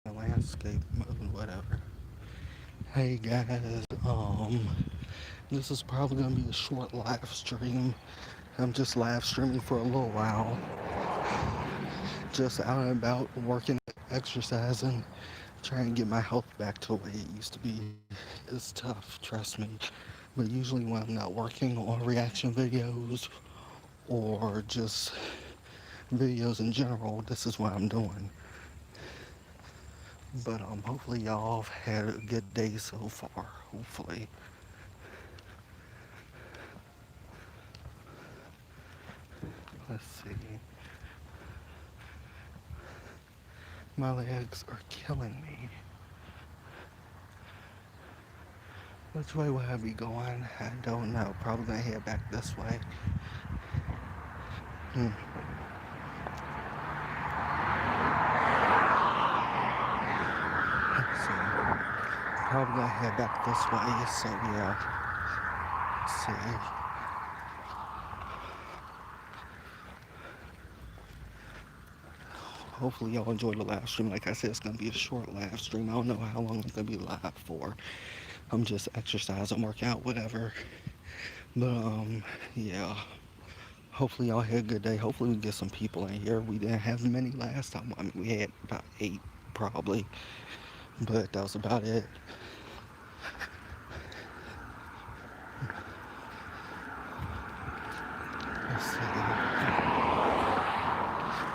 Landscape mode, whatever. Hey guys, this is probably gonna be a short live stream. I'm just live streaming for a little while, just out and about, working, exercising, trying to get my health back to the way it used to be. It's tough, trust me. But usually when I'm not working on reaction videos or just videos in general, this is what I'm doing. But hopefully y'all have had a good day so far. Hopefully. Let's see. My legs are killing me. Which way will I be going? I don't know. Probably gonna head back this way. Hmm. Let's see. Probably gonna head back this way. So yeah. Let's see. Hopefully y'all enjoy the live stream. Like I said, it's gonna be a short live stream. I don't know how long it's gonna be live for. I'm just exercising, working out, whatever. But yeah. Hopefully y'all had a good day. Hopefully we get some people in here. We didn't have many last time. I mean, we had about 8 probably, but that was about it. Let's see.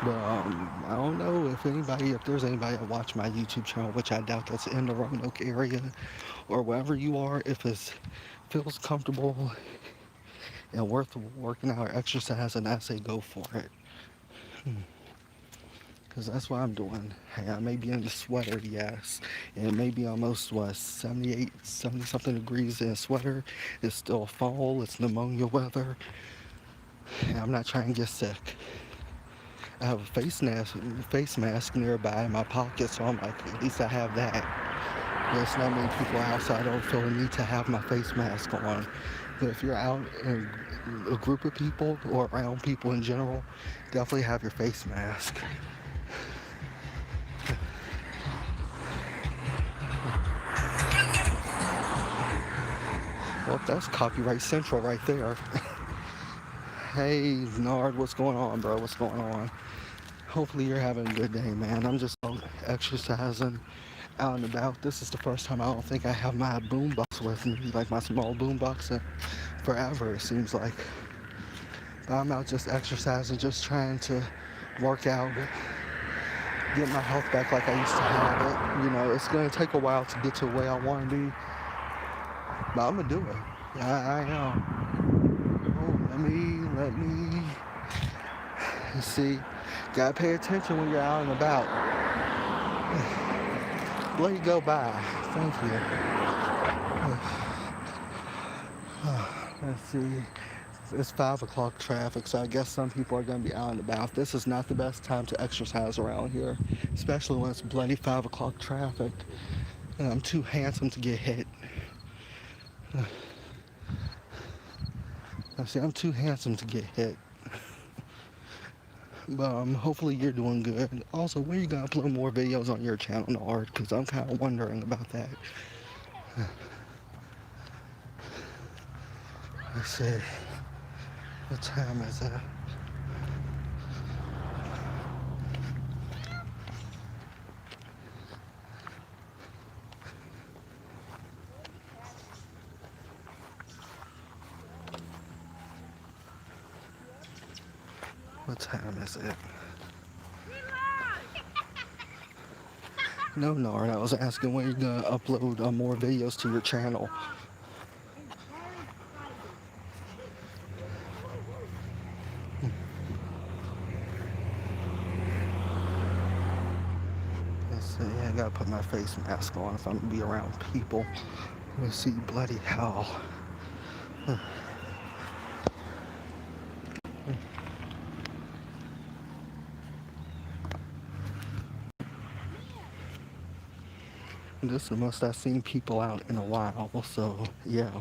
But I don't know if there's anybody that watch my YouTube channel, which I doubt that's in the Roanoke area or wherever you are. If it feels comfortable and worth working out or exercising, I say go for it. Because that's what I'm doing. Hey, I may be in the sweater, yes. And it may be almost, 78, 70 something degrees in a sweater. It's still fall. It's pneumonia weather. And I'm not trying to get sick. I have a face mask nearby in my pocket, so I'm like, at least I have that. There's not many people outside. I don't feel the need to have my face mask on. But if you're out in a group of people or around people in general, definitely have your face mask. Well, that's copyright central right there. Hey, Nard, what's going on, bro? What's going on? Hopefully you're having a good day, man. I'm just out exercising out and about. This is the first time I don't think I have my boombox with me, like my small boombox, in forever, it seems like. But I'm out just exercising, just trying to work out, get my health back like I used to have it. It's going to take a while to get to where I want to be, but I'm going to do it. I am. Oh, let me see. Gotta pay attention when you're out and about. Let you go by. Thank you. Let's see. It's 5 o'clock traffic, so I guess some people are going to be out and about. This is not the best time to exercise around here, especially when it's bloody 5 o'clock traffic. And I'm too handsome to get hit. I'm too handsome to get hit. But hopefully you're doing good. Also, when are you going to upload more videos on your channel, Nard? Because I'm kind of wondering about that. Let's see. What time is it? What time is it? No, Nard. I was asking when you're going to upload more videos to your channel. Let's see. I got to put my face mask on if I'm going to be around people. Let's see. Bloody hell. This is the most I've seen people out in a while, so yeah.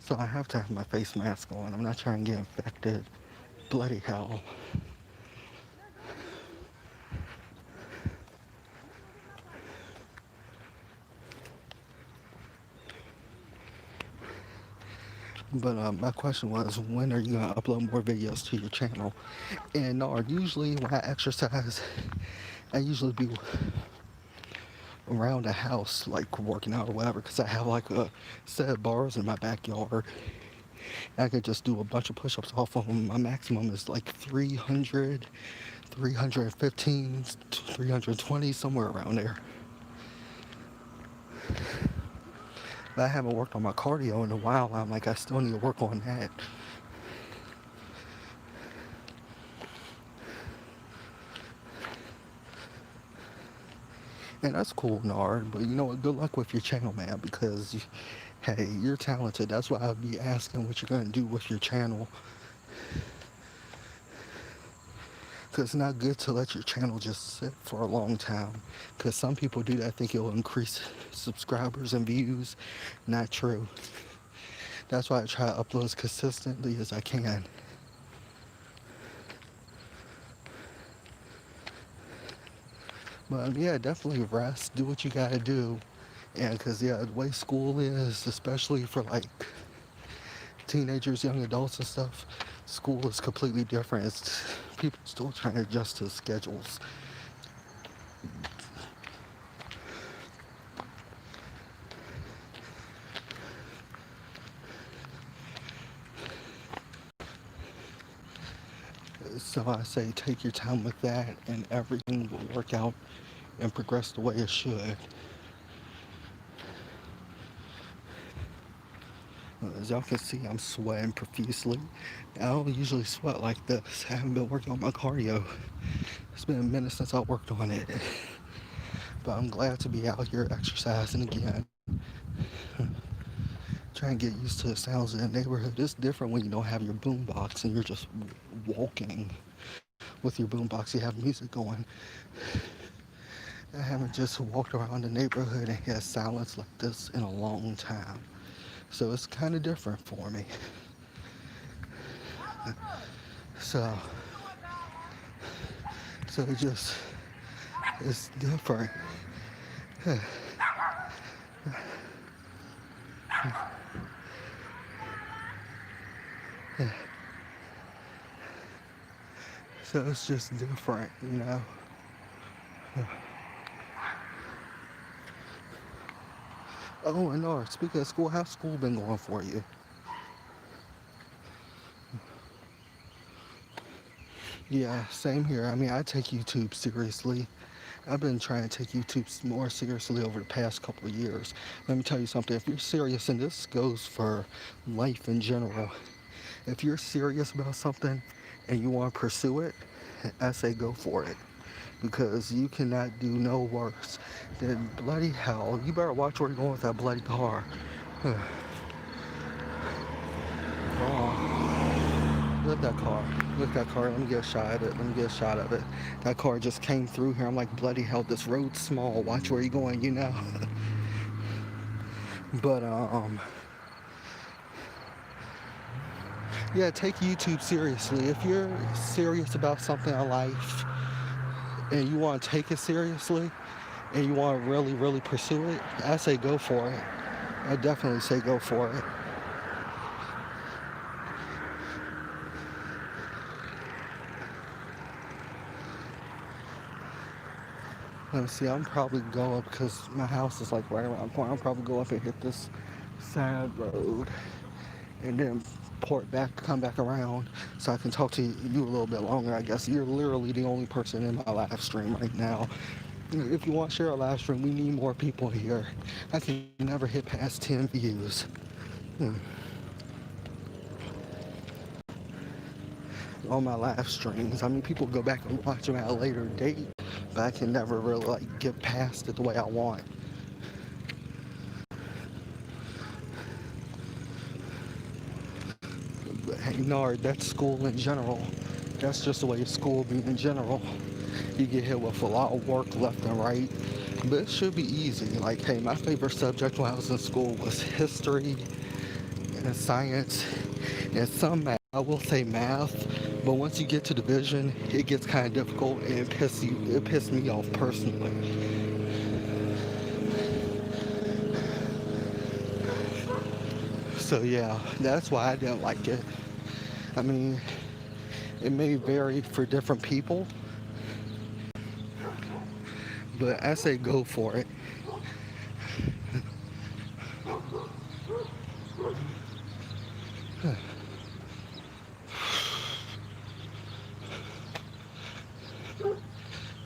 So I have to have my face mask on. I'm not trying to get infected. Bloody hell. But my question was, when are you gonna upload more videos to your channel? And usually when I exercise, I usually be around the house, like working out or whatever, because I have like a set of bars in my backyard. I could just do a bunch of push-ups off of them. My maximum is like 300, 315, 320, somewhere around there. But I haven't worked on my cardio in a while. I'm like, I still need to work on that. And that's cool, Nard. But you know what? Good luck with your channel, man. Because, hey, you're talented. That's why I'd be asking what you're going to do with your channel. Because it's not good to let your channel just sit for a long time. Because some people do that, think it'll increase subscribers and views. Not true. That's why I try to upload as consistently as I can. But yeah, definitely rest. Do what you gotta do. And because, yeah, the way school is, especially for like teenagers, young adults and stuff, school is completely different. It's people still trying to adjust to schedules. So I say take your time with that and everything will work out and progress the way it should. As y'all can see, I'm sweating profusely. I don't usually sweat like this. I haven't been working on my cardio. It's been a minute since I worked on it. But I'm glad to be out here exercising again. Trying to get used to the sounds in the neighborhood. It's different when you don't have your boombox and you're just walking with your boombox. You have music going. I haven't just walked around the neighborhood and had silence like this in a long time. So it's kind of different for me. So it's different. So it's just different, you know. Oh, and no, speaking of school, how's school been going for you? Yeah, same here. I mean, I take YouTube seriously. I've been trying to take YouTube more seriously over the past couple of years. Let me tell you something. If you're serious, and this goes for life in general, if you're serious about something and you want to pursue it, I say go for it. Because you cannot do no worse than bloody hell. You better watch where you're going with that bloody car. Oh, look at that car. Look at that car. Let me get a shot of it. Let me get a shot of it. That car just came through here. I'm like, bloody hell, this road's small. Watch where you're going, you know. But, yeah, take YouTube seriously. If you're serious about something in life and you want to take it seriously and you want to really, really pursue it, I say go for it. I definitely say go for it. Let me see, I'm probably go up because my house is like right around the corner. I'll probably go up and hit this side road and then port back, come back around so I can talk to you a little bit longer. I guess you're literally the only person in my live stream right now. If you want to share a live stream, we need more people here. I can never hit past 10 views. On my live streams. I mean, people go back and watch them at a later date, but I can never really like get past it the way I want. But hey, Nard, that's school in general. That's just the way school be in general. You get hit with a lot of work left and right, but it should be easy. Like, hey, my favorite subject when I was in school was history and science and some math. I will say math But once you get to the vision, it gets kind of difficult, and it pissed me off personally. So yeah, that's why I didn't like it. I mean, it may vary for different people, but I say go for it.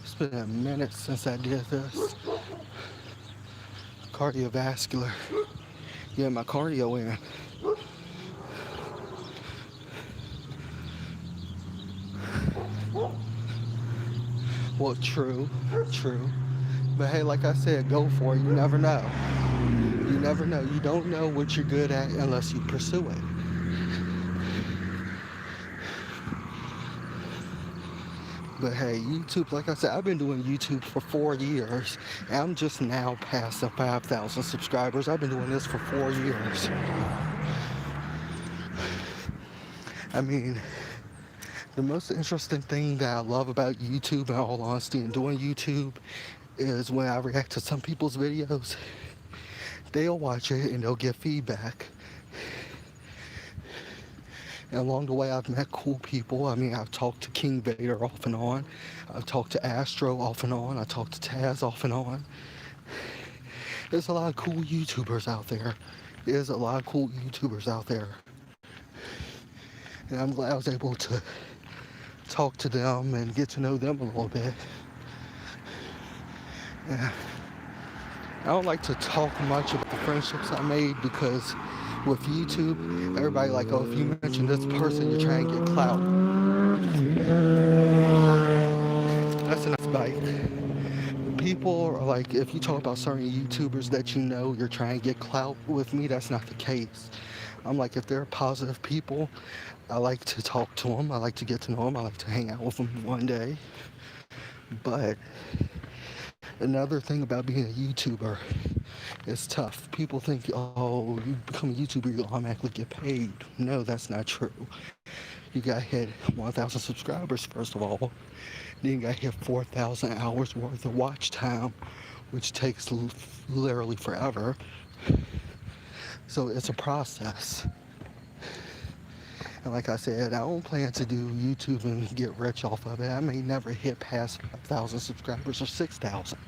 It's been a minute since I did this. Cardiovascular. Yeah, my cardio in. Well, true. But hey, like I said, go for it. You never know. You never know. You don't know what you're good at unless you pursue it. But hey, YouTube, like I said, I've been doing YouTube for 4 years. And I'm just now past the 5,000 subscribers. I've been doing this for 4 years. I mean, the most interesting thing that I love about YouTube, in all honesty, and doing YouTube, is when I react to some people's videos, they'll watch it and they'll give feedback. And along the way, I've met cool people. I mean, I've talked to King Vader off and on. I've talked to Astro off and on. I talked to Taz off and on. There's a lot of cool YouTubers out there. There's a lot of cool YouTubers out there. And I'm glad I was able to talk to them and get to know them a little bit. Yeah. I don't like to talk much about the friendships I made because with YouTube, everybody like, oh, if you mention this person, you're trying to get clout. That's a nice bite. People are like, if you talk about certain YouTubers that you know, you're trying to get clout. With me, that's not the case. I'm like, if they're positive people, I like to talk to them. I like to get to know them. I like to hang out with them one day. But another thing about being a YouTuber, it's tough. People think, oh, you become a YouTuber, you automatically get paid. No, that's not true. You got to hit 1,000 subscribers, first of all. Then you got to hit 4,000 hours worth of watch time, which takes literally forever. So it's a process. And like I said, I don't plan to do YouTube and get rich off of it. I may never hit past 5,000 subscribers or 6,000.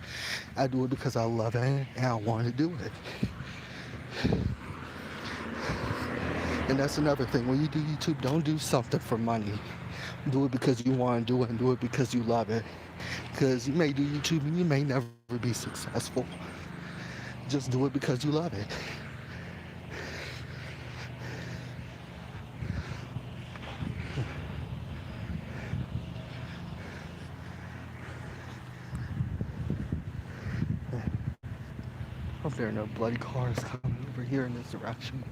I do it because I love it and I want to do it. And that's another thing. When you do YouTube, don't do something for money. Do it because you want to do it, and do it because you love it. Because you may do YouTube and you may never be successful. Just do it because you love it. Hope there are no bloody cars coming over here in this direction.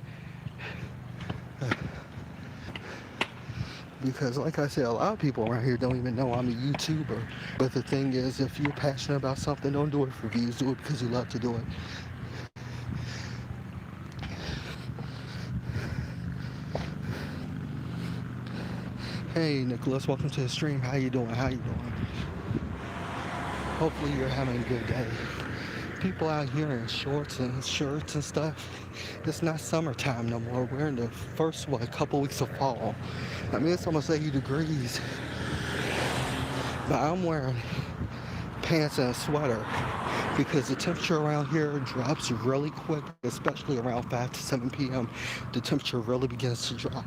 Because like I said, a lot of people around here don't even know I'm a YouTuber. But the thing is, if you're passionate about something, don't do it for views. Do it because you love to do it. Hey Nicholas, welcome to the stream. How you doing? Hopefully you're having a good day. People out here in shorts and shirts and stuff. It's not summertime no more. We're in the first, couple weeks of fall. I mean, it's almost 80 degrees. But I'm wearing pants and a sweater because the temperature around here drops really quick, especially around 5 to 7 p.m. The temperature really begins to drop.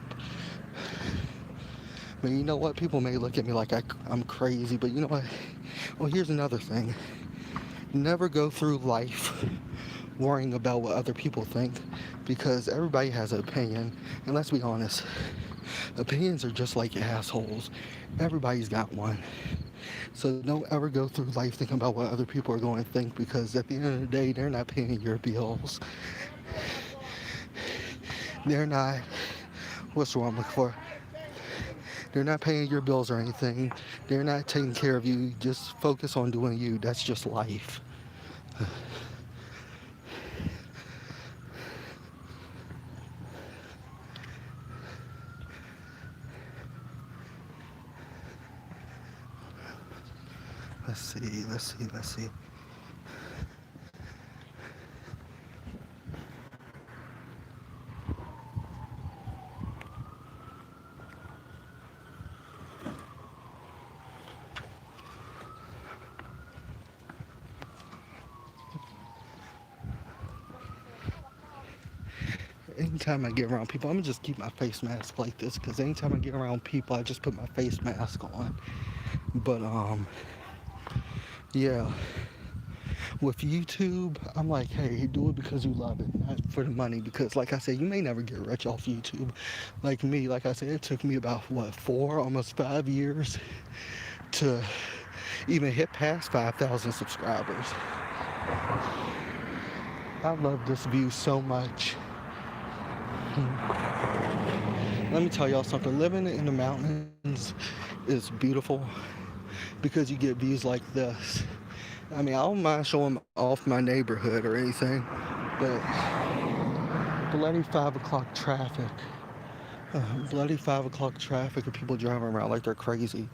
But you know what? People may look at me like I'm crazy, but you know what? Well, here's another thing. Never go through life worrying about what other people think, because everybody has an opinion. And let's be honest, opinions are just like assholes. Everybody's got one. So don't ever go through life thinking about what other people are going to think, because at the end of the day, they're not paying your bills. They're not, what's the word I'm looking for? They're not paying your bills or anything. They're not taking care of you. Just focus on doing you. That's just life. Let's see, let's see, let's see. Anytime I get around people, I'm gonna just keep my face mask like this because anytime I get around people, I just put my face mask on. But yeah, with YouTube, I'm like, hey, do it because you love it, not for the money. Because, like I said, you may never get rich off YouTube. Like me, like I said, it took me about what 4, almost 5 years to even hit past 5,000 subscribers. I love this view so much. Let me tell y'all something. Living in the mountains is beautiful because you get views like this. I mean, I don't mind showing off my neighborhood or anything, but bloody 5 o'clock traffic. Bloody 5 o'clock traffic and people driving around like they're crazy.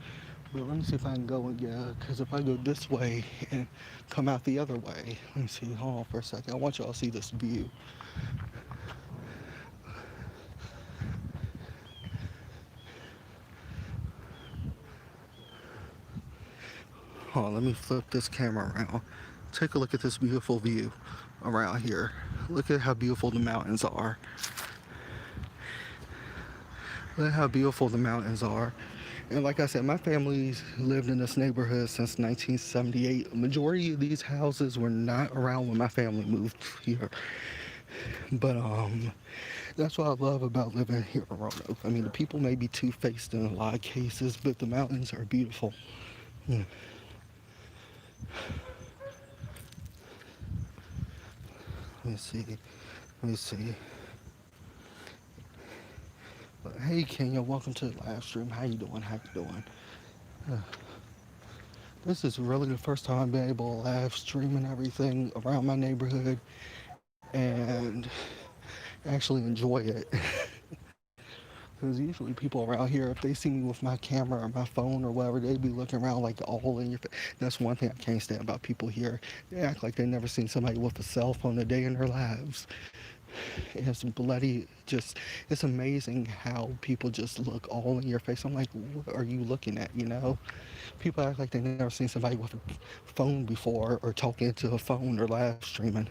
But let me see if I can go again, because if I go this way and come out the other way, let me see, hold on for a second. I want y'all to see this view. Hold on, let me flip this camera around. Take a look at this beautiful view around here. Look at how beautiful the mountains are. Look at how beautiful the mountains are. And like I said, my family's lived in this neighborhood since 1978. A majority of these houses were not around when my family moved here. But that's what I love about living here in Roanoke. I mean, the people may be two-faced in a lot of cases, but the mountains are beautiful. Hmm. Let me see. Let me see. Hey Kenya, welcome to the live stream. How you doing? How you doing? Uh, this is really the first time I've been able to live stream and everything around my neighborhood and actually enjoy it. Because usually people around here, if they see me with my camera or my phone or whatever, they be looking around like all in your face. That's one thing I can't stand about people here. They act like they never seen somebody with a cell phone a day in their lives. It's bloody, just, it's amazing how people just look all in your face. I'm like, what are you looking at, you know? People act like they never seen somebody with a phone before or talking to a phone or live streaming.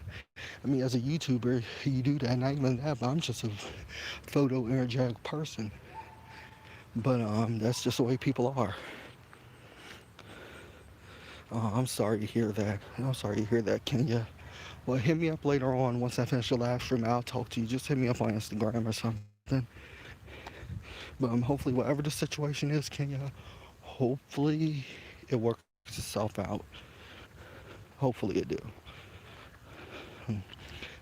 I mean, as a YouTuber, you do that, not even that, but I'm just a photo energetic person. But that's just the way people are. I'm sorry to hear that. I'm sorry to hear that, Kenya. Well, hit me up later on once I finish the live stream. I'll talk to you. Just hit me up on Instagram or something. But hopefully, whatever the situation is, Kenya, hopefully it works itself out. Hopefully it do.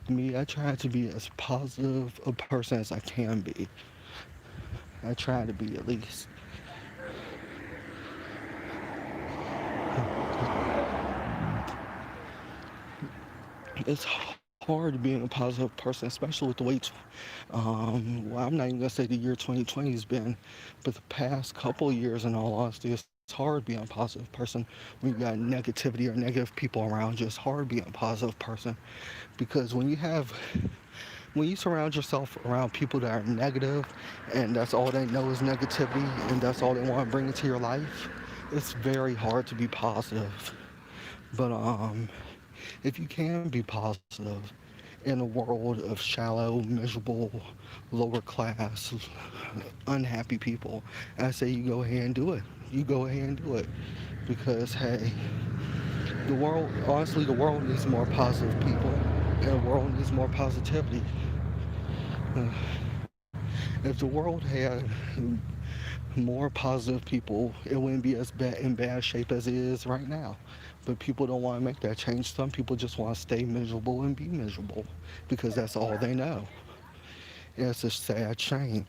Me, I try to be as positive a person as I can be. I try to be at least. It's hard being a positive person, especially with the way, well, I'm not even gonna say the year 2020 has been, but the past couple of years, in all honesty, it's hard being a positive person when you got negativity or negative people around you. It's hard being a positive person because when you surround yourself around people that are negative and that's all they know is negativity and that's all they want to bring into your life, it's very hard to be positive. But if you can be positive in a world of shallow, miserable, lower class, unhappy people, I say you go ahead and do it. You go ahead and do it. Because, hey, the world, honestly, the world needs more positive people. And the world needs more positivity. Uh, if the world had more positive people, it wouldn't be as bad in bad shape as it is right now. But people don't want to make that change. Some people just want to stay miserable and be miserable because that's all they know. And it's a sad shame.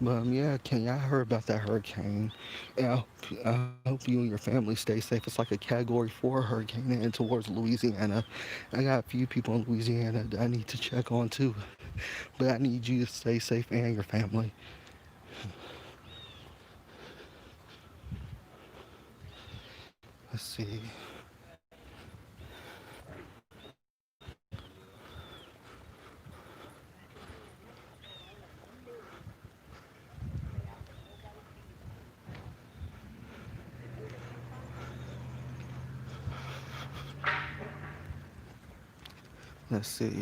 But yeah, Kenya, I heard about that hurricane. And I hope you and your family stay safe. It's like a Category 4 hurricane heading towards Louisiana. I got a few people in Louisiana that I need to check on too. But I need you to stay safe and your family. Let's see.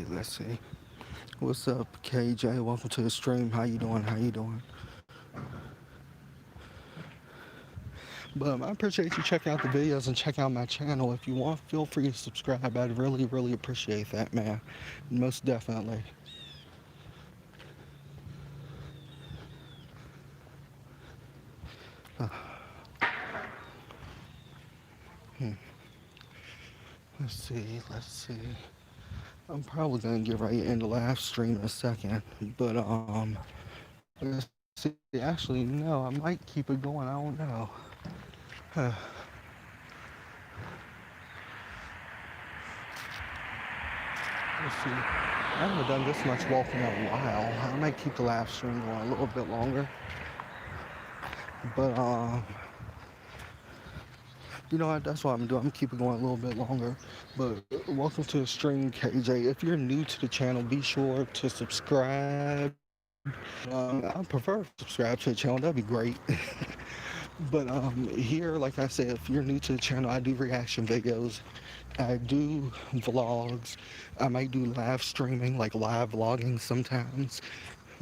Let's see. What's up, KJ? Welcome to the stream. How you doing? How you doing? But I appreciate you checking out the videos and checking out my channel. If you want, feel free to subscribe. I'd really, really appreciate that, man. Most definitely. Uh, hmm. Let's see. Let's see. I'm probably gonna get right into live stream in a second, but let's see. Actually, no, I might keep it going. I don't know. Huh. Let's see. I haven't done this much walking in a while. I might keep the live stream going a little bit longer, but you know what? That's what I'm doing. I'm gonna keep it going a little bit longer. But welcome to the stream, KJ. If you're new to the channel, be sure to subscribe. I prefer subscribe to the channel. That'd be great. But here, like I said, if you're new to the channel, I do reaction videos. I do vlogs. I might do live streaming, like live vlogging sometimes.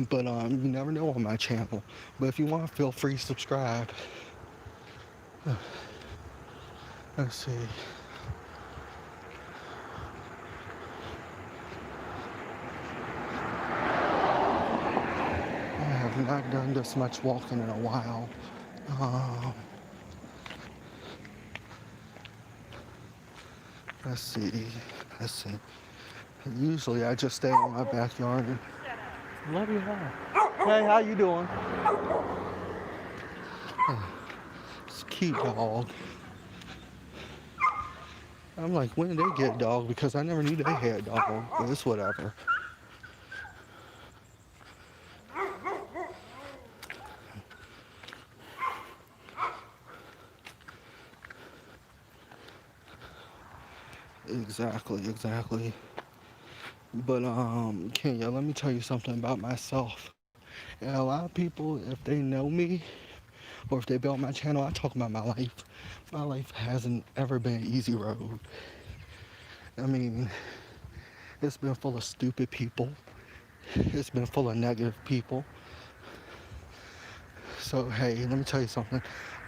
But you never know on my channel. But if you want, feel free to subscribe. Let's see. I have not done this much walking in a while. Um, let's see. Let's see. Usually I just stay in my backyard. Love you, hi. Hey, how you doing? It's a cute dog. I'm like, when did they get a dog? Because I never knew they had a dog. But it's whatever. Exactly. But Kenya, let me tell you something about myself. And a lot of people, if they know me or if they built my channel, I talk about my life. My life hasn't ever been an easy road. I mean, it's been full of stupid people. It's been full of negative people. So hey, let me tell you something.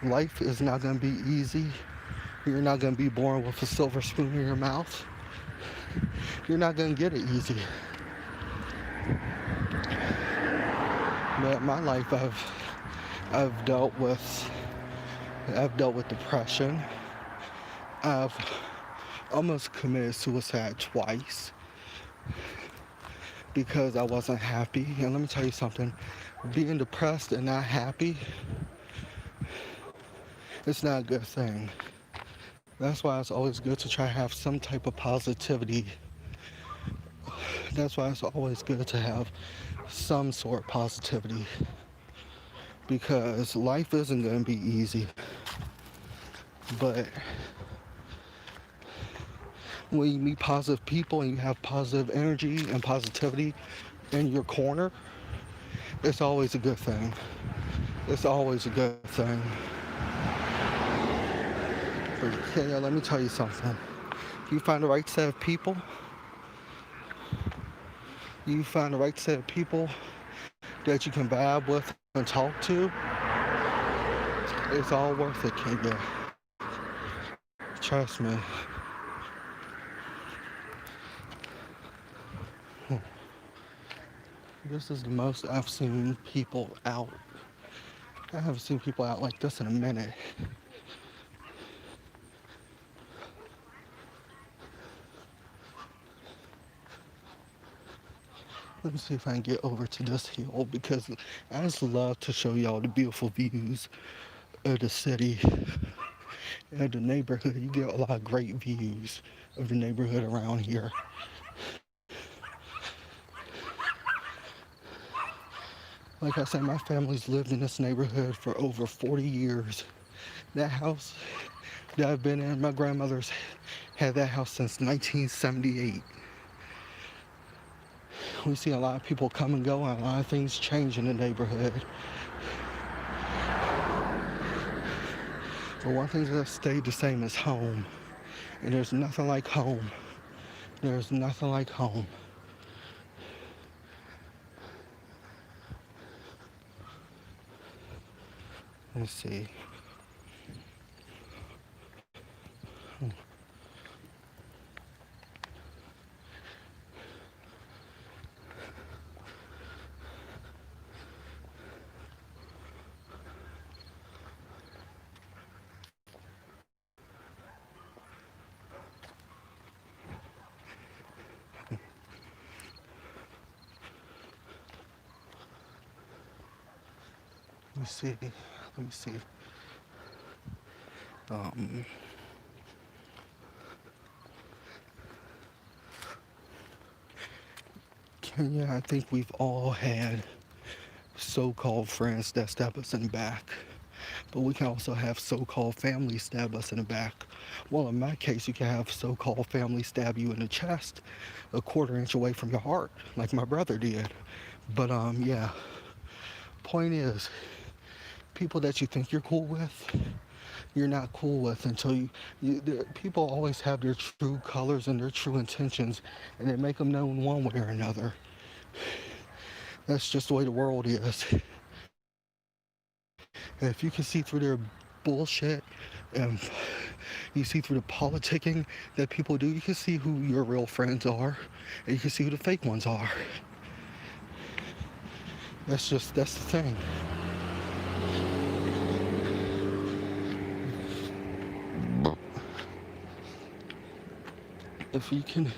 Life is not gonna be easy. You're not gonna be born with a silver spoon in your mouth. You're not gonna get it easy. But my life, I've dealt with depression. I've almost committed suicide twice because I wasn't happy. And let me tell you something, being depressed and not happy, it's not a good thing. That's why it's always good to try to have some type of positivity. That's why it's always good to have some sort of positivity, because life isn't going to be easy. But when you meet positive people and you have positive energy and positivity in your corner, it's always a good thing. It's always a good thing. But yeah, let me tell you something. If you find the right set of people, that you can vibe with and talk to, it's all worth it, Kenya. Trust me. This is the most I've seen people out. I haven't seen people out like this in a minute. Let me see if I can get over to this hill, because I just love to show y'all the beautiful views of the city and the neighborhood. You get a lot of great views of the neighborhood around here. Like I said, my family's lived in this neighborhood for over 40 years. That house that I've been in. My grandmother's had that house since 1978. We see a lot of people come and go, and a lot of things change in the neighborhood. But one thing that stayed the same is home. And there's nothing like home. There's nothing like home. Let's see. Let me see. Let me see. Um, Kenya, I think we've all had so-called friends that stab us in the back. But we can also have so-called family stab us in the back. Well, in my case, you can have so-called family stab you in the chest, a quarter inch away from your heart, like my brother did. But yeah. Point is, people that you think you're cool with, you're not cool with until people always have their true colors and their true intentions, and they make them known one way or another. That's just the way the world is. And if you can see through their bullshit and you see through the politicking that people do, you can see who your real friends are, and you can see who the fake ones are. That's the thing. If you can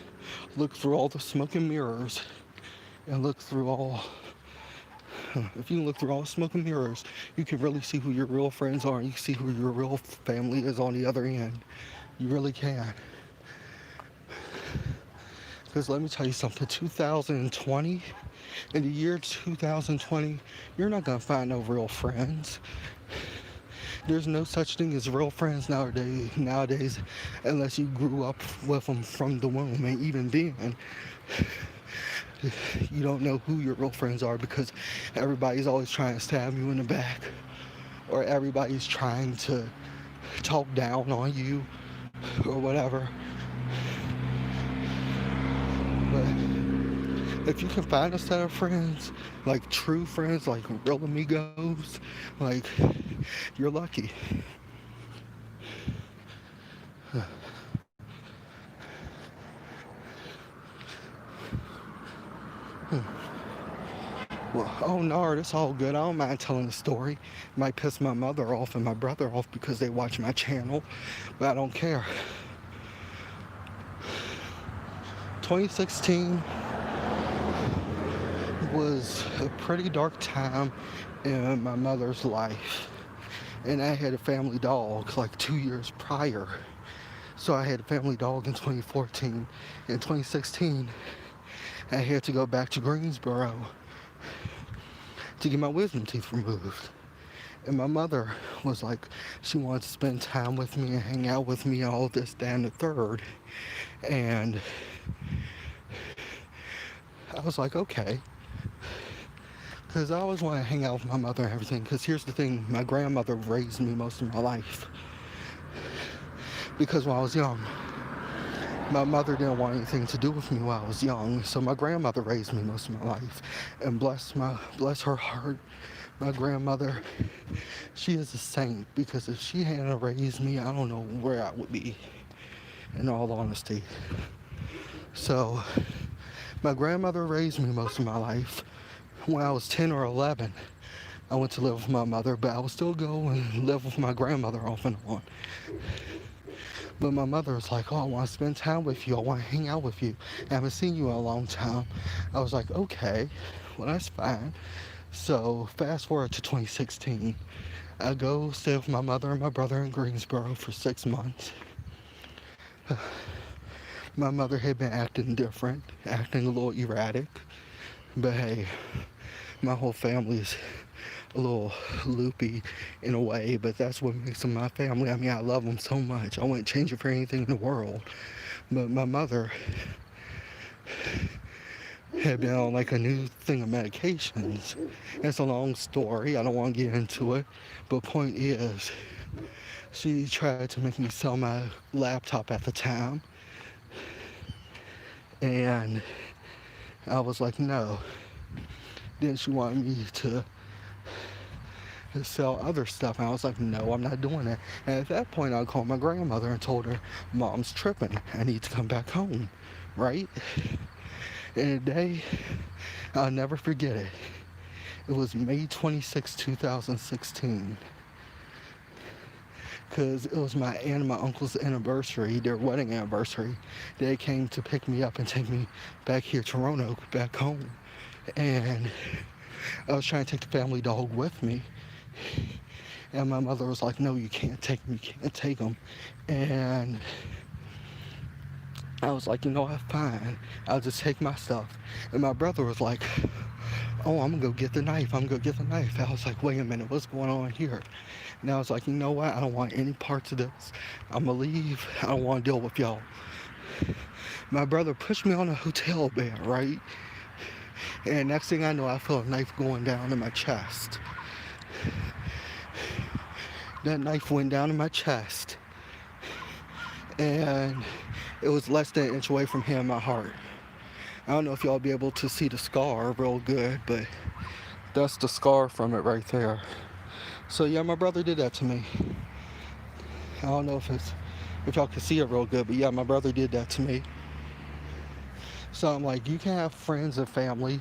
look through all the smoke and mirrors and look through all, if you can look through all the smoke and mirrors, you can really see who your real friends are, and you can see who your real family is on the other end. You really can. Because let me tell you something, 2020, in the year 2020, you're not gonna find no real friends. There's no such thing as real friends nowadays, unless you grew up with them from the womb. And even then, you don't know who your real friends are, because everybody's always trying to stab you in the back, or everybody's trying to talk down on you, or whatever. But if you can find a set of friends, like true friends, like real amigos, like, you're lucky. Well, oh no, it's all good. I don't mind telling the story. It might piss my mother off and my brother off because they watch my channel, but I don't care. 2016 was a pretty dark time in my mother's life. And I had a family dog like 2 years prior. So I had a family dog in 2014. In 2016, I had to go back to Greensboro to get my wisdom teeth removed. And my mother was like, she wanted to spend time with me and hang out with me, all this, that, and the third. And I was like, okay. Because I always want to hang out with my mother and everything. Because here's the thing, my grandmother raised me most of my life. Because when I was young, my mother didn't want anything to do with me while I was young. So my grandmother raised me most of my life. And bless her heart, my grandmother, she is a saint. Because if she hadn't raised me, I don't know where I would be, in all honesty. So my grandmother raised me most of my life. When I was 10 or 11, I went to live with my mother, but I would still go and live with my grandmother off and on. But my mother was like, oh, I want to spend time with you. I want to hang out with you. I haven't seen you in a long time. I was like, okay, well, that's fine. So fast forward to 2016. I go stay with my mother and my brother in Greensboro for 6 months. My mother had been acting different, acting a little erratic. But hey, My whole family's a little loopy in a way, but that's what makes them my family. I mean, I love them so much. I wouldn't change it for anything in the world. But my mother had been on like a new thing of medications. It's a long story. I don't want to get into it. But point is, she tried to make me sell my laptop at the time. And I was like, no. Then she wanted me to sell other stuff. And I was like, no, I'm not doing that. And at that point, I called my grandmother and told her, Mom's tripping. I need to come back home, right? And the day, I'll never forget it. It was May 26, 2016. Because it was my aunt and my uncle's anniversary, their wedding anniversary. They came to pick me up and take me back here to Roanoke, back home. And I was trying to take the family dog with me. And my mother was like, no, you can't take him, you can't take him. And I was like, you know what, fine. I'll just take my stuff. And my brother was like, oh, I'm gonna go get the knife. I'm gonna go get the knife. I was like, wait a minute, what's going on here? And I was like, you know what, I don't want any parts of this. I'm gonna leave. I don't want to deal with y'all. My brother pushed me on a hotel bed, right? And next thing I know, I felt a knife going down in my chest. That knife went down in my chest. And it was less than an inch away from hitting my heart. I don't know if y'all be able to see the scar real good, but that's the scar from it right there. So yeah, my brother did that to me. I don't know if y'all can see it real good, but yeah, my brother did that to me. So I'm like, you can have friends and family,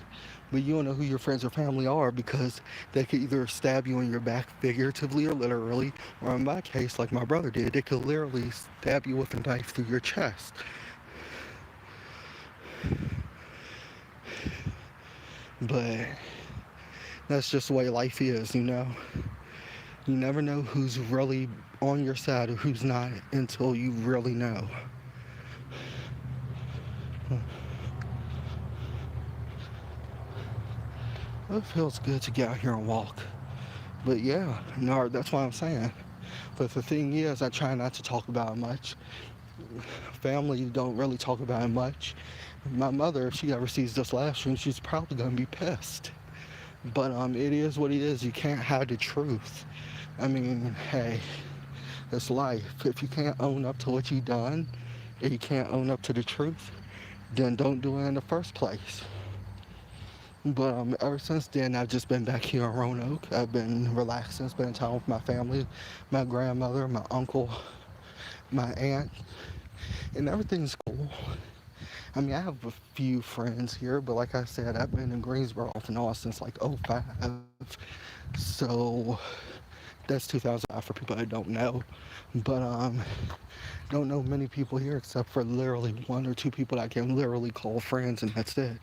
but you don't know who your friends or family are because they could either stab you in your back figuratively or literally, or in my case, like my brother did, they could literally stab you with a knife through your chest. But that's just the way life is, you know? You never know who's really on your side or who's not until you really know. It feels good to get out here and walk. But yeah, no, that's what I'm saying. But the thing is, I try not to talk about it much. Family don't really talk about it much. My mother, if she ever sees this live stream, she's probably gonna be pissed. But it is what it is. You can't hide the truth. I mean, hey, it's life. If you can't own up to what you've done, and you can't own up to the truth, then don't do it in the first place. But ever since then, I've just been back here in Roanoke. I've been relaxing, spending time with my family, my grandmother, my uncle, my aunt, and everything's cool. I mean, I have a few friends here, but like I said, I've been in Greensboro off and on since like '05. So that's 2005 for people that don't know. But don't know many people here except for literally one or two people that I can literally call friends, and that's it.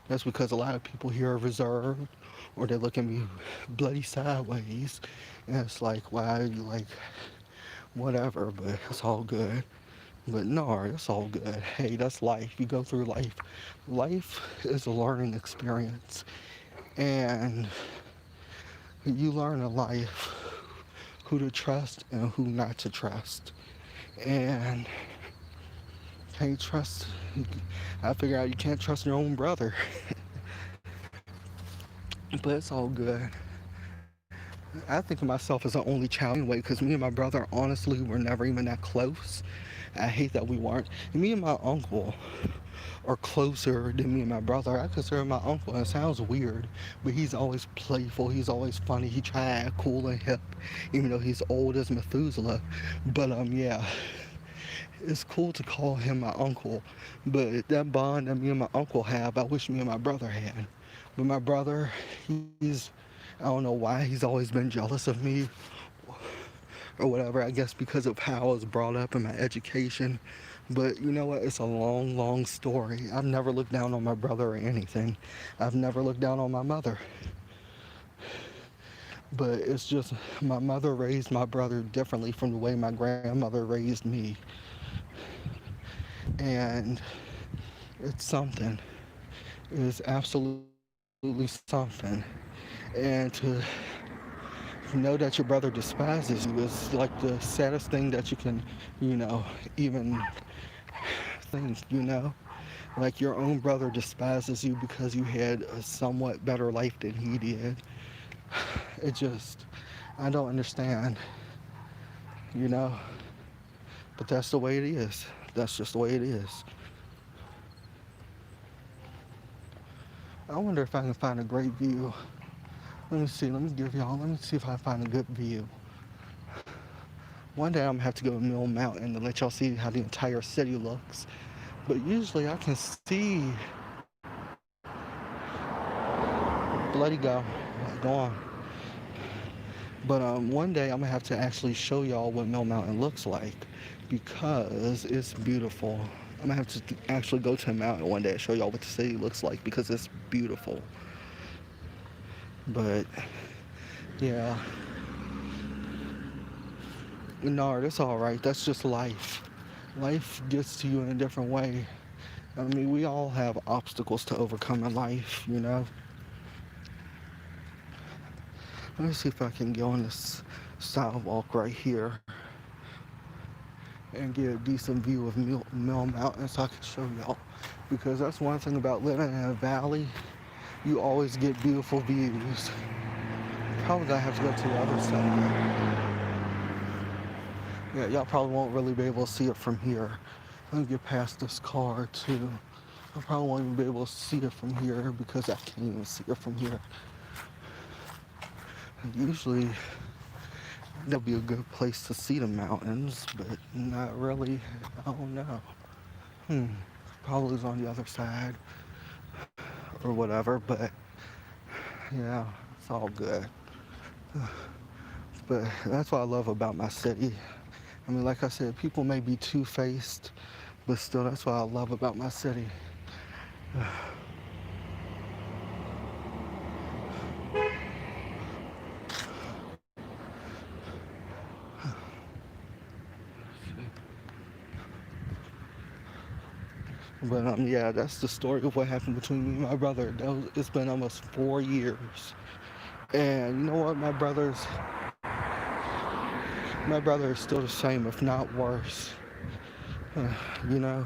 That's because a lot of people here are reserved, or they look at me bloody sideways, and it's like, why, like, whatever, but it's all good. But no, it's all good. Hey, that's life. You go through life. Life is a learning experience, and you learn in life who to trust and who not to trust. And can't trust, I figure out you can't trust your own brother. But it's all good. I think of myself as an only child anyway, because me and my brother honestly were never even that close. I hate that we weren't. And me and my uncle are closer than me and my brother. I consider my uncle, and it sounds weird, but he's always playful, he's always funny, he try to act cool and hip, even though he's old as Methuselah. But yeah, it's cool to call him my uncle, but that bond that me and my uncle have, I wish me and my brother had. But my brother, I don't know why, he's always been jealous of me or whatever. I guess because of how I was brought up and my education. But you know what? It's a long, long story. I've never looked down on my brother or anything. I've never looked down on my mother. But it's just my mother raised my brother differently from the way my grandmother raised me. And it's something. It is absolutely something. And to know that your brother despises you is like the saddest thing that you can, you know, even think, you know? Like your own brother despises you because you had a somewhat better life than he did. It just, I don't understand, you know? But that's the way it is. That's just the way it is. I wonder if I can find a great view. Let me see, let me see if I find a good view. One day I'm gonna have to go to Mill Mountain to let y'all see how the entire city looks. But usually I can see, bloody go on. But one day I'm gonna have to actually show y'all what Mill Mountain looks like because it's beautiful. I'm gonna have to actually go to a mountain one day and show y'all what the city looks like because it's beautiful. But yeah, no, that's all right. That's just life. Life gets to you in a different way. I mean, we all have obstacles to overcome in life, you know. Let me see if I can go on this sidewalk right here and get a decent view of Mill Mountain so I can show y'all. Because that's one thing about living in a valley. You always get beautiful views. Probably gonna have to go to the other side. Yeah, y'all probably won't really be able to see it from here. Let me get past this car too. I probably won't even be able to see it from here because I can't even see it from here. Usually that'd be a good place to see the mountains, but not really. I don't know. Hmm. Probably is on the other side or whatever, but yeah, it's all good. But that's what I love about my city. I mean, like I said, people may be two-faced, but still, that's what I love about my city. But yeah, that's the story of what happened between me and my brother. It's been almost 4 years, and you know what? My brother is still the same, if not worse. You know,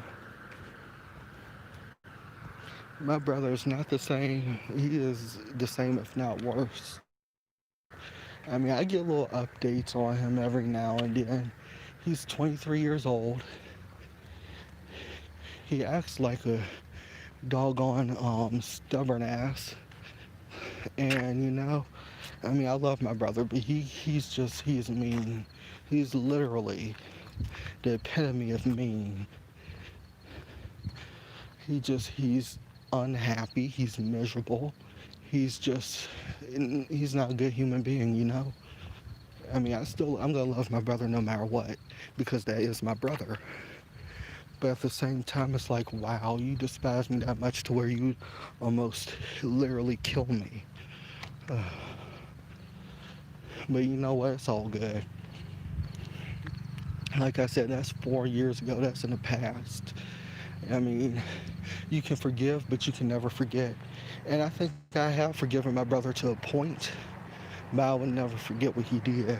my brother is not the same. He is the same, if not worse. I mean, I get little updates on him every now and then. He's 23 years old. He acts like a doggone stubborn ass. And you know, I mean, I love my brother, but he's mean. He's literally the epitome of mean. He's unhappy. He's miserable. He's not a good human being, you know. I mean, I'm gonna love my brother no matter what because that is my brother. But at the same time, it's like, wow, you despise me that much to where you almost literally kill me. But you know what? It's all good. Like I said, that's 4 years ago. That's in the past. I mean, you can forgive, but you can never forget. And I think I have forgiven my brother to a point, but I will never forget what he did.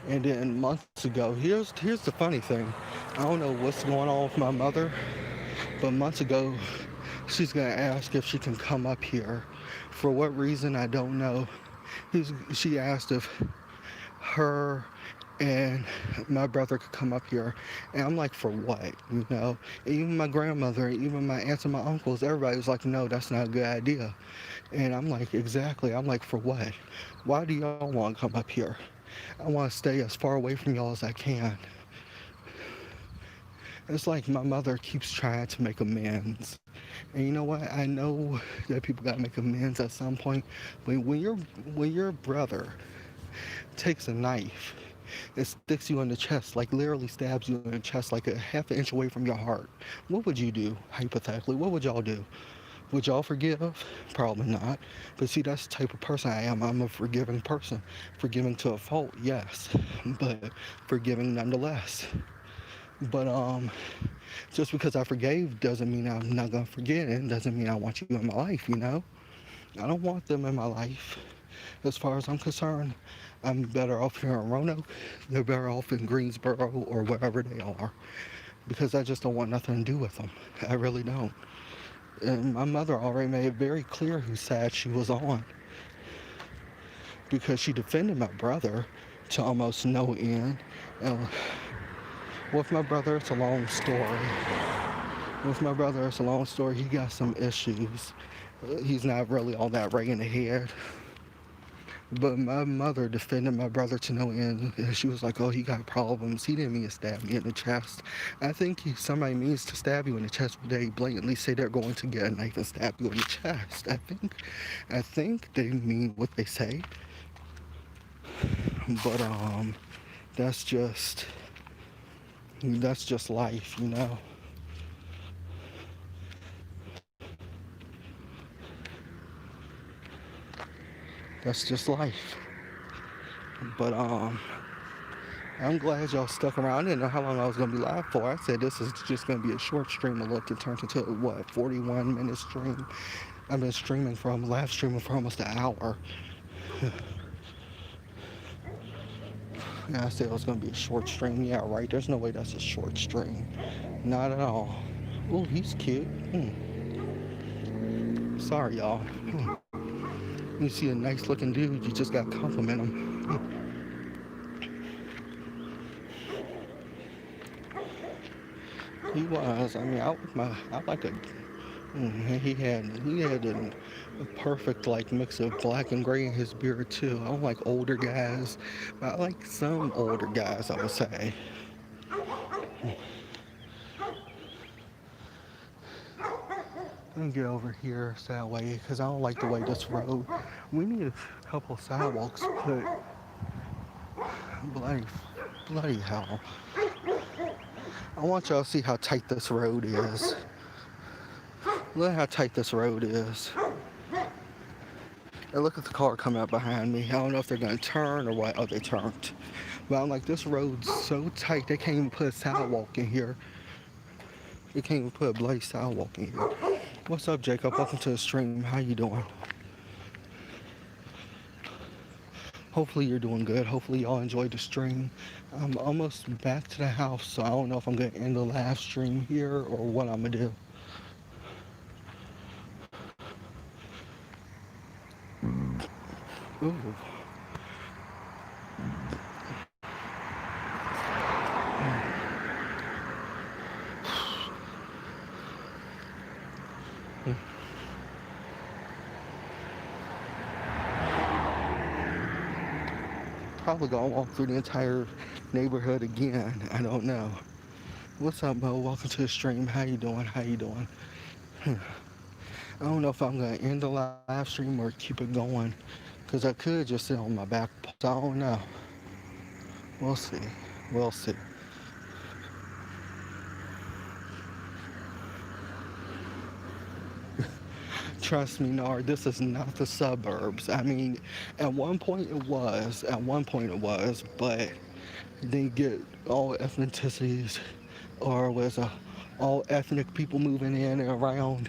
And then months ago, here's the funny thing. I don't know what's going on with my mother, but months ago, she's gonna ask if she can come up here. For what reason, I don't know. She asked if her and my brother could come up here. And I'm like, for what? You know? And even my grandmother, even my aunts and my uncles, everybody was like, no, that's not a good idea. And I'm like, exactly. I'm like, for what? Why do y'all want to come up here? I want to stay as far away from y'all as I can. It's like my mother keeps trying to make amends. And you know what? I know that people got to make amends at some point. But when your brother takes a knife and sticks you in the chest, like literally stabs you in the chest like a half an inch away from your heart, what would you do, hypothetically? What would y'all do? Would y'all forgive? Probably not. But see, that's the type of person I am. I'm a forgiving person. Forgiving to a fault, yes. But forgiving nonetheless. But Just because I forgave doesn't mean I'm not gonna forget it. Doesn't mean I want you in my life, you know? I don't want them in my life. As far as I'm concerned, I'm better off here in Roanoke. They're better off in Greensboro or wherever they are. Because I just don't want nothing to do with them. I really don't. And my mother already made it very clear whose side she was on. Because she defended my brother to almost no end. And with my brother, it's a long story. He got some issues. He's not really all that right in the head. But my mother defended my brother to no end. She was like, oh, he got problems. He didn't mean to stab me in the chest. I think if somebody means to stab you in the chest, they blatantly say they're going to get a knife and stab you in the chest. I think they mean what they say. But that's just life, you know. That's just life. But I'm glad y'all stuck around. I didn't know how long I was gonna be live for. I said this is just gonna be a short stream. Look, it turned into what, 41-minute stream. I've been live streaming for almost an hour. Yeah, I said it was gonna be a short stream. Yeah, right. There's no way that's a short stream. Not at all. Oh, he's cute. Sorry, y'all. You see a nice looking dude, you just gotta compliment him. He was. I mean, I like a. He had a perfect like mix of black and gray in his beard too. I don't like older guys, but I like some older guys, I would say. Let me get over here so that way, because I don't like the way this road. We need a couple sidewalks put. Bloody hell. I want y'all to see how tight this road is. Look how tight this road is. And look at the car coming up behind me. I don't know if they're gonna turn or what. Oh, they turned. But I'm like, this road's so tight, they can't even put a sidewalk in here. They can't even put a bloody sidewalk in here. What's up, Jacob? Welcome to the stream. How you doing? Hopefully you're doing good. Hopefully y'all enjoyed the stream. I'm almost back to the house, so I don't know if I'm gonna end the live stream here or what I'm gonna do. Ooh. Probably gonna walk through the entire neighborhood again. I don't know. What's up, Mo? Welcome to the stream. How you doing? I don't know if I'm gonna end the live stream or keep it going, because I could just sit on my back. So I don't know. We'll see. Trust me, Nard, this is not the suburbs. I mean, at one point it was, but they get all ethnicities, or was all ethnic people moving in and around.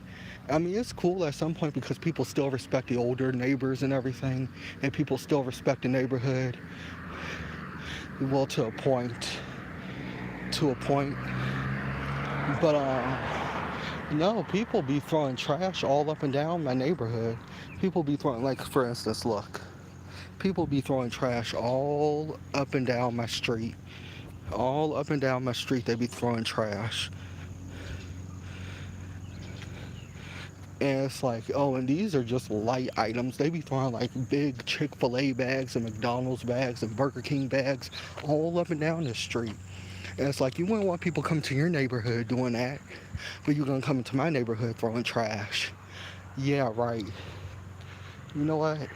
I mean, it's cool at some point because people still respect the older neighbors and everything, and people still respect the neighborhood. Well, to a point. But no, people be throwing trash all up and down my neighborhood. People be throwing, like, for instance, look. People be throwing trash all up and down my street. All up and down my street, they be throwing trash. And it's like, oh, and these are just light items. They be throwing like big Chick-fil-A bags and McDonald's bags and Burger King bags all up and down the street. And it's like, you wouldn't want people coming to your neighborhood doing that, but you're gonna come into my neighborhood throwing trash. Yeah, right. You know what?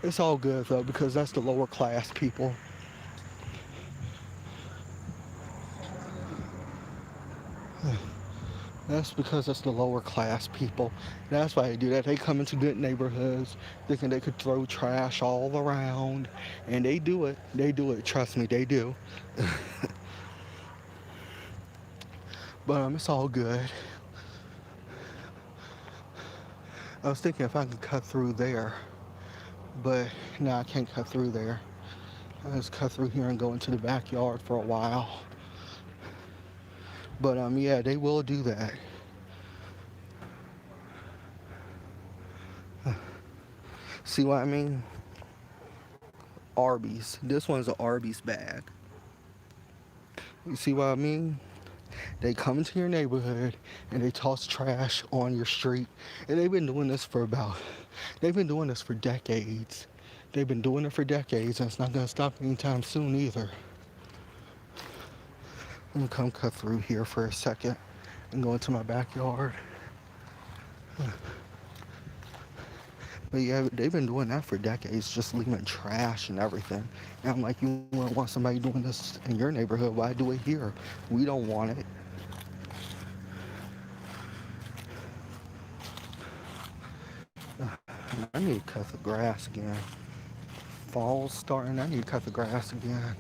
It's all good though, because that's the lower class people. That's because it's the lower class people. That's why they do that. They come into good neighborhoods thinking they could throw trash all around. And they do it. Trust me, they do. But it's all good. I was thinking if I could cut through there, but no, I can't cut through there. I just cut through here and go into the backyard for a while. But yeah, they will do that. See what I mean? Arby's. This one's an Arby's bag. You see what I mean? They come into your neighborhood and they toss trash on your street. And they've been doing this for decades. They've been doing it for decades and it's not gonna stop anytime soon either. I'm gonna come cut through here for a second and go into my backyard. But yeah, they've been doing that for decades, just leaving trash and everything. And I'm like, you wouldn't want somebody doing this in your neighborhood, why do it here? We don't want it. I need to cut the grass again. Fall's starting, I need to cut the grass again.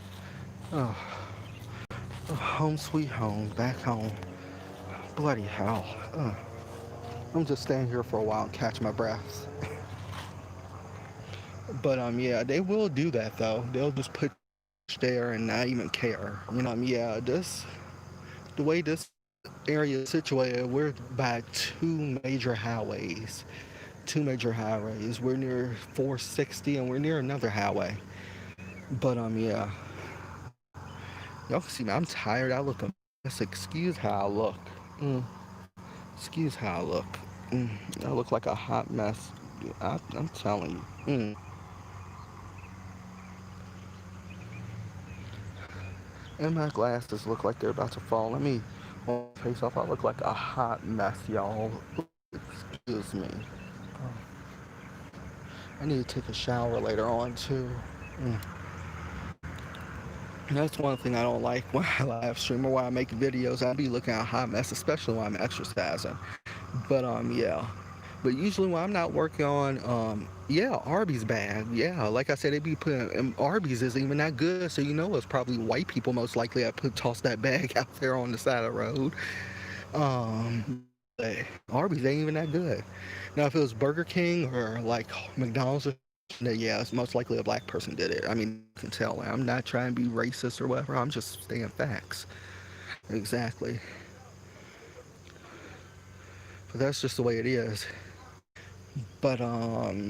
Oh, home sweet home, back home. Bloody hell. I'm just staying here for a while and catch my breath. But yeah, they will do that though. They'll just put there and not even care. Yeah, the way this area is situated, we're by two major highways. We're near 460 and we're near another highway. But yeah. Y'all can see me, I'm tired. I look a mess. Excuse how I look. Excuse how I look. I look like a hot mess. I'm telling you. And my glasses look like they're about to fall. Let me face off. I look like a hot mess, y'all. Excuse me. I need to take a shower later on too. That's one thing I don't like when I live stream or when I make videos. I be looking at a hot mess, especially when I'm exercising. But yeah. But usually when I'm not working on yeah, Arby's bag. Yeah, like I said, they be putting Arby's isn't even that good, so you know it's probably white people most likely that toss that bag out there on the side of the road. But Arby's ain't even that good. Now if it was Burger King or like McDonald's or yeah, it's most likely a black person did it. I mean, you can tell. I'm not trying to be racist or whatever. I'm just stating facts. Exactly. But that's just the way it is. But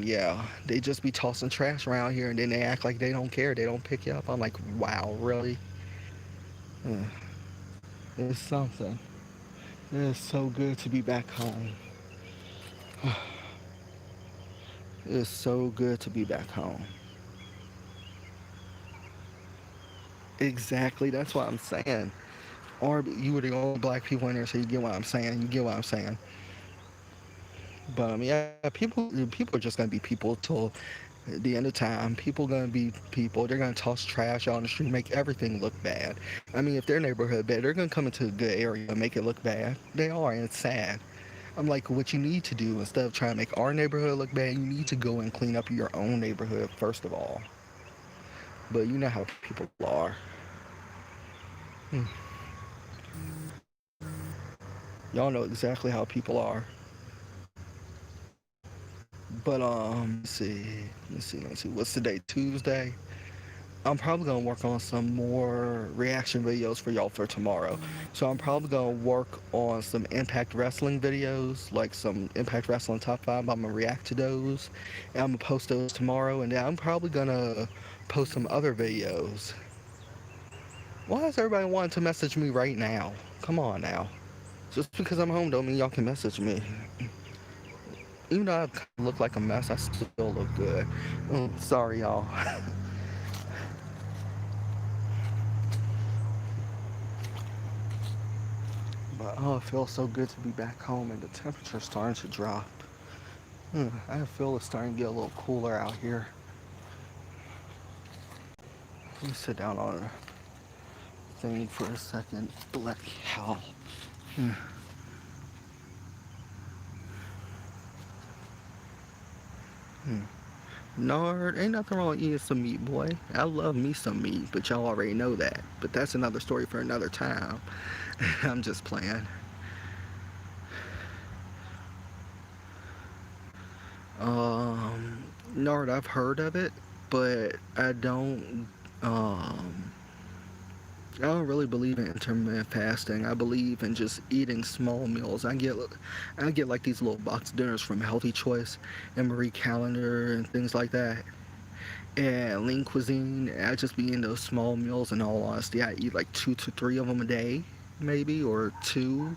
yeah, they just be tossing trash around here and then they act like they don't care. They don't pick you up. I'm like, wow, really? It's something. It is so good to be back home. It is so good to be back home. Exactly. That's what I'm saying. Or you were the only black people in there, so you get what I'm saying. You get what I'm saying. But yeah, people are just gonna be people till the end of time. People gonna be people. They're gonna toss trash out on the street, make everything look bad. I mean, if their neighborhood bad, they're gonna come into a good area and make it look bad. They are, and it's sad. I'm like, what you need to do instead of trying to make our neighborhood look bad, you need to go and clean up your own neighborhood first of all. But you know how people are. Y'all know exactly how people are. But let's see. What's today? Tuesday. I'm probably gonna work on some more reaction videos for y'all for tomorrow. So I'm probably gonna work on some Impact Wrestling videos, like some Impact Wrestling Top 5. I'm gonna react to those. And I'm gonna post those tomorrow. And then I'm probably gonna post some other videos. Why is everybody wanting to message me right now? Come on now. Just because I'm home don't mean y'all can message me. Even though I look like a mess, I still look good. Sorry, y'all. But oh, it feels so good to be back home and the temperature's starting to drop. I feel it's starting to get a little cooler out here. Let me sit down on a thing for a second. Bloody hell. No, ain't nothing wrong with eating some meat, boy. I love me some meat, but y'all already know that. But that's another story for another time. I'm just playing. Nard, I've heard of it, but Um, I don't really believe in intermittent fasting. I believe in just eating small meals. I get like these little box dinners from Healthy Choice and Marie Calendar and things like that. And lean cuisine. I just be eating those small meals. In all honesty, I eat like 2 to 3 of them a day, maybe or two,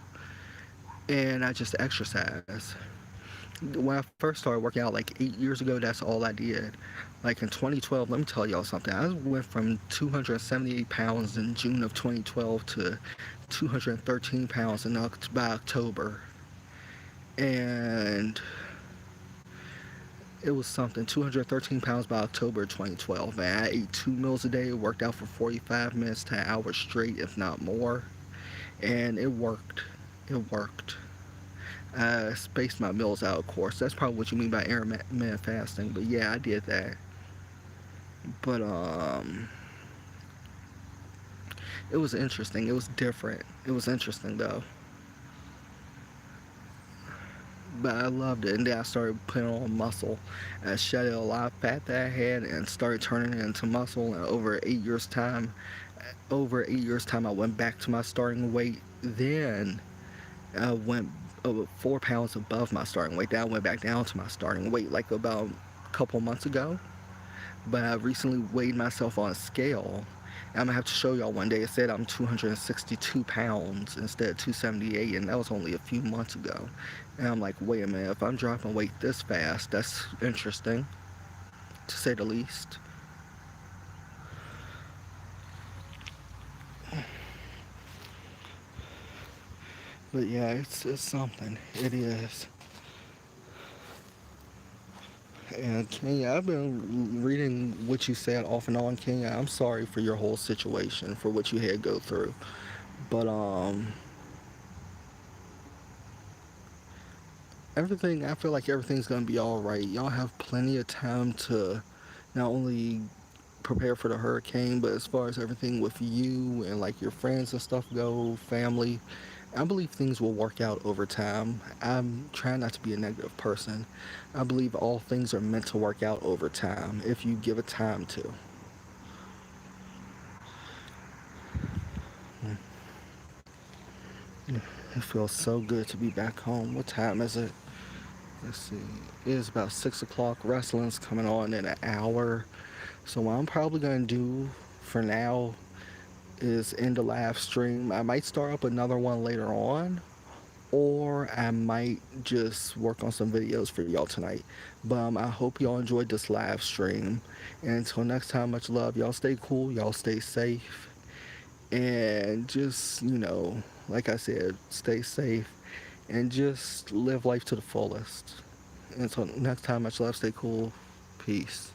and I just exercise. When I first started working out like 8 years ago, that's all I did. Like in 2012, let me tell y'all something. I went from 278 pounds in June of 2012 to 213 pounds by October. And it was something. 213 pounds by October 2012, man. I ate 2 meals a day, worked out for 45 minutes to an hour straight, if not more. And it worked. It worked. I spaced my meals out, of course. That's probably what you mean by intermittent fasting. But yeah, I did that. But it was interesting. It was different. It was interesting though. But I loved it. And then I started putting on muscle. I shedded a lot of fat that I had and started turning it into muscle. And over 8 years time, I went back to my starting weight. Then I went 4 pounds above my starting weight. Then I went back down to my starting weight like about a couple months ago. But I recently weighed myself on a scale. I'm gonna have to show y'all one day. It said I'm 262 pounds instead of 278, and that was only a few months ago. And I'm like, wait a minute, if I'm dropping weight this fast, that's interesting, to say the least. But yeah, it's something. It is. And Kenya, I've been reading what you said off and on, Kenya. I'm sorry for your whole situation, for what you had to go through. But everything, I feel like everything's gonna be all right. Y'all have plenty of time to not only prepare for the hurricane, but as far as everything with you and like your friends and stuff go, family, I believe things will work out over time. I'm trying not to be a negative person. I believe all things are meant to work out over time if you give it time to. It feels so good to be back home. What time is it? Let's see. It is about 6 o'clock. Wrestling's coming on in an hour. So what I'm probably going to do for now is end the live stream. I might start up another one later on, or I might just work on some videos for y'all tonight. But I hope y'all enjoyed this live stream. And until next time, much love. Y'all stay cool. Y'all stay safe. And just, like I said, stay safe and just live life to the fullest. Until next time, much love. Stay cool. Peace.